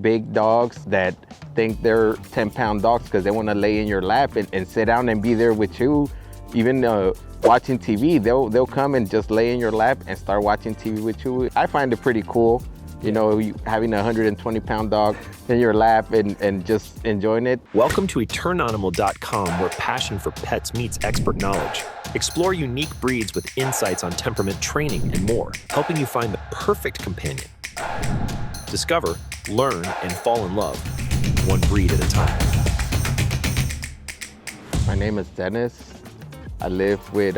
big dogs that think they're 10-pound dogs because they want to lay in your lap and sit down and be there with you. Even watching TV, they'll come and just lay in your lap and start watching TV with you. I find it pretty cool, you know, having a 120-pound dog in your lap and just enjoying it. Welcome to eternanimal.com, where passion for pets meets expert knowledge. Explore unique breeds with insights on temperament, training, and more, helping you find the perfect companion. Discover, learn, and fall in love, one breed at a time. My name is Dennis. I live with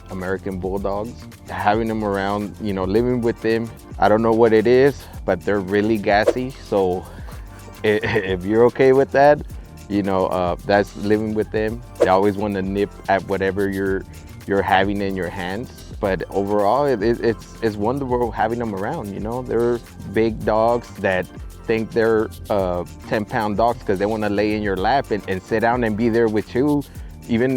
American Bulldogs. Having them around, you know, living with them, I don't know what it is, but they're really gassy. So if you're okay with that, you know, that's living with them. They always want to nip at whatever you're having in your hands. But overall, it's wonderful having them around, you know. They're big dogs that think they're 10-pound dogs because they want to lay in your lap and sit down and be there with you. Even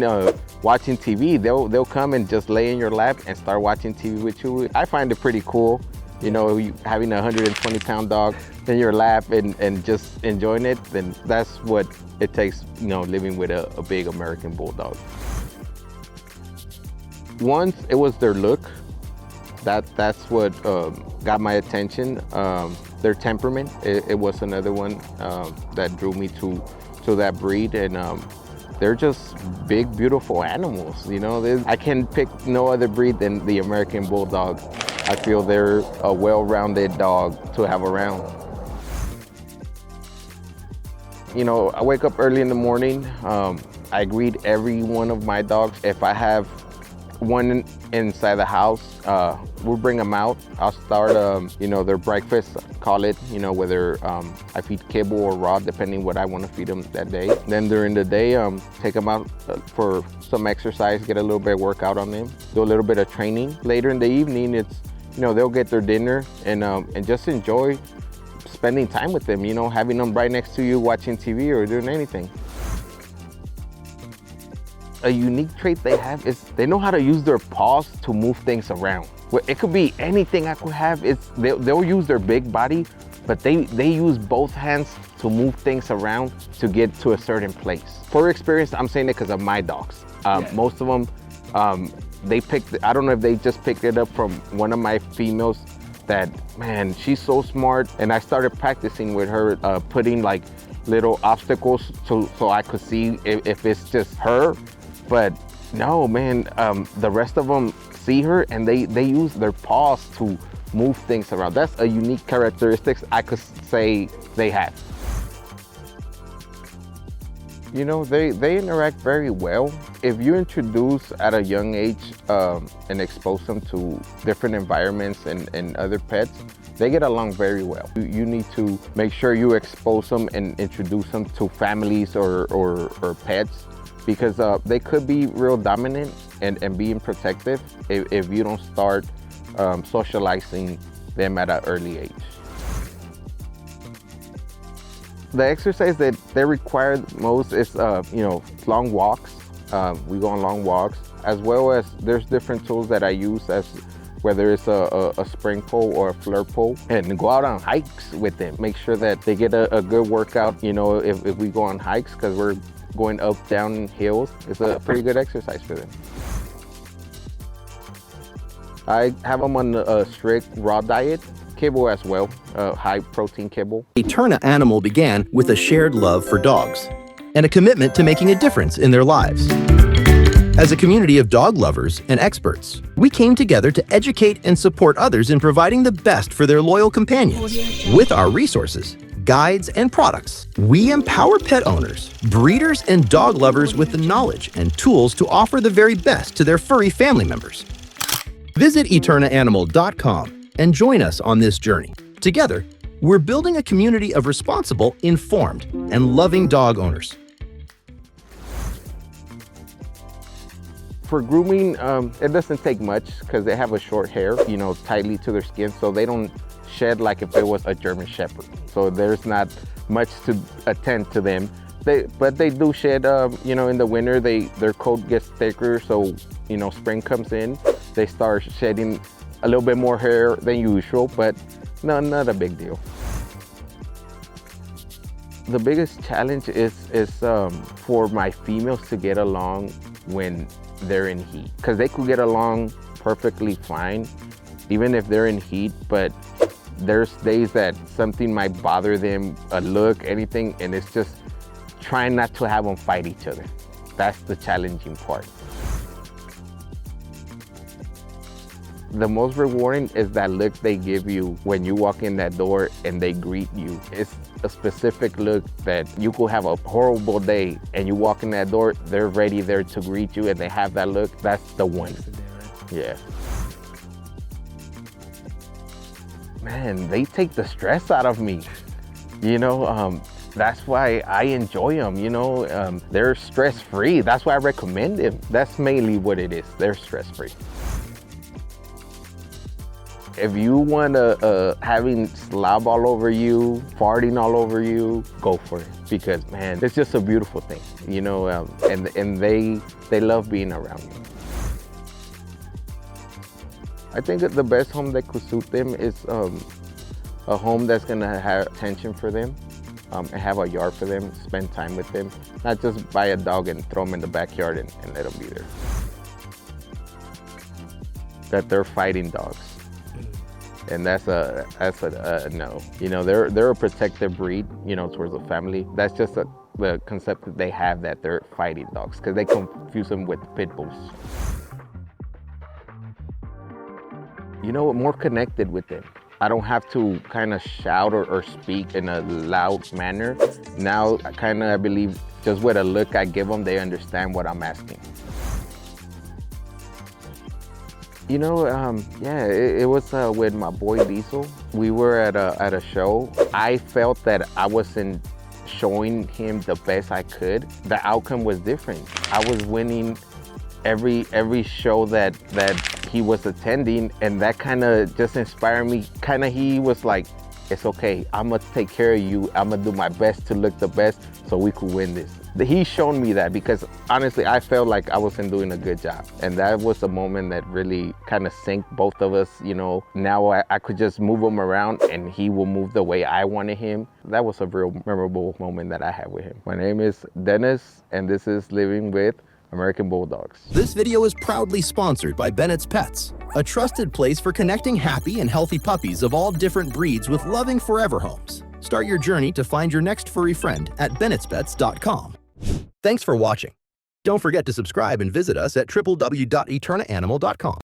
watching TV, they'll come and just lay in your lap and start watching TV with you. I find it pretty cool, you know, having a 120-pound dog in your lap and just enjoying it. Then that's what it takes, you know, living with a big American Bulldog. Once it was their look, that's what got my attention. Their temperament, it was another one that drew me to that breed. And they're just big, beautiful animals, you know. I can pick no other breed than the American Bulldog. I feel they're a well-rounded dog to have around. You know, I wake up early in the morning. I greet every one of my dogs. If I have one inside the house, we'll bring them out. I'll start, you know, their breakfast, call it, you know, whether I feed kibble or raw, depending what I want to feed them that day. Then during the day, take them out for some exercise, get a little bit of workout on them, do a little bit of training. Later in the evening, it's, you know, they'll get their dinner and just enjoy spending time with them, you know, having them right next to you, watching TV or doing anything. A unique trait they have is they know how to use their paws to move things around. Well, it could be anything I could have. They'll use their big body, but they use both hands to move things around to get to a certain place. For experience, I'm saying it because of my dogs. Most of them, I don't know if they just picked it up from one of my females that, man, she's so smart. And I started practicing with her, putting like little obstacles so I could see if it's just her. But no, man, the rest of them see her and they use their paws to move things around. That's a unique characteristics I could say they have. You know, they interact very well. If you introduce at a young age and expose them to different environments and other pets, they get along very well. You need to make sure you expose them and introduce them to families or pets, because they could be real dominant and being protective if you don't start socializing them at an early age. The exercise that they require most is, you know, long walks. We go on long walks, as well as there's different tools that I use, as whether it's a spring pole or a flirt pole, and go out on hikes with them. Make sure that they get a good workout, you know, if we go on hikes, because we're going up, down hills. It's a pretty good exercise for them. I have them on a strict raw diet, kibble as well, high protein kibble. Eterna Animal began with a shared love for dogs and a commitment to making a difference in their lives. As a community of dog lovers and experts, we came together to educate and support others in providing the best for their loyal companions. With our resources, guides, and products, we empower pet owners, breeders, and dog lovers with the knowledge and tools to offer the very best to their furry family members. Visit eternanimal.com and join us on this journey. Together, we're building a community of responsible, informed, and loving dog owners. For grooming, it doesn't take much because they have a short hair, you know, tightly to their skin, so they don't shed like if it was a German Shepherd. So there's not much to attend to them. But they do shed, you know, in the winter, their coat gets thicker, so, you know, spring comes in, they start shedding a little bit more hair than usual, but no, not a big deal. The biggest challenge is for my females to get along when they're in heat, because they could get along perfectly fine even if they're in heat, but there's days that something might bother them, a look, anything, and it's just trying not to have them fight each other. That's the challenging part. The most rewarding is that look they give you when you walk in that door and they greet you. It's a specific look that you could have a horrible day and you walk in that door, they're ready there to greet you and they have that look. That's the one. Yeah. Man, they take the stress out of me. You know, that's why I enjoy them, you know. They're stress-free. That's why I recommend them. That's mainly what it is. They're stress-free. If you want having slob all over you, farting all over you, go for it. Because, man, it's just a beautiful thing, you know, and they love being around you. I think that the best home that could suit them is a home that's gonna have attention for them, and have a yard for them, spend time with them, not just buy a dog and throw them in the backyard and let them be there. That they're fighting dogs. And that's a no. You know, they're a protective breed, you know, towards the family. That's just the concept that they have, that they're fighting dogs, because they confuse them with Pitbulls. You know, more connected with them. I don't have to kind of shout or speak in a loud manner. Now, I believe just with a look I give them, they understand what I'm asking. You know, yeah, it was with my boy Diesel. We were at a show. I felt that I wasn't showing him the best I could. The outcome was different. I was winning every show that he was attending, and that kind of just inspired me. He was like, it's okay, I'm gonna take care of you. I'm gonna do my best to look the best so we could win this. He shown me that, because honestly, I felt like I wasn't doing a good job. And that was a moment that really kind of synced both of us, you know. Now I could just move him around and he will move the way I wanted him. That was a real memorable moment that I had with him. My name is Dennis, and this is Living with American Bulldogs. This video is proudly sponsored by Bennett's Pets, a trusted place for connecting happy and healthy puppies of all different breeds with loving forever homes. Start your journey to find your next furry friend at bennettspets.com. Thanks for watching. Don't forget to subscribe and visit us at www.eternaanimal.com.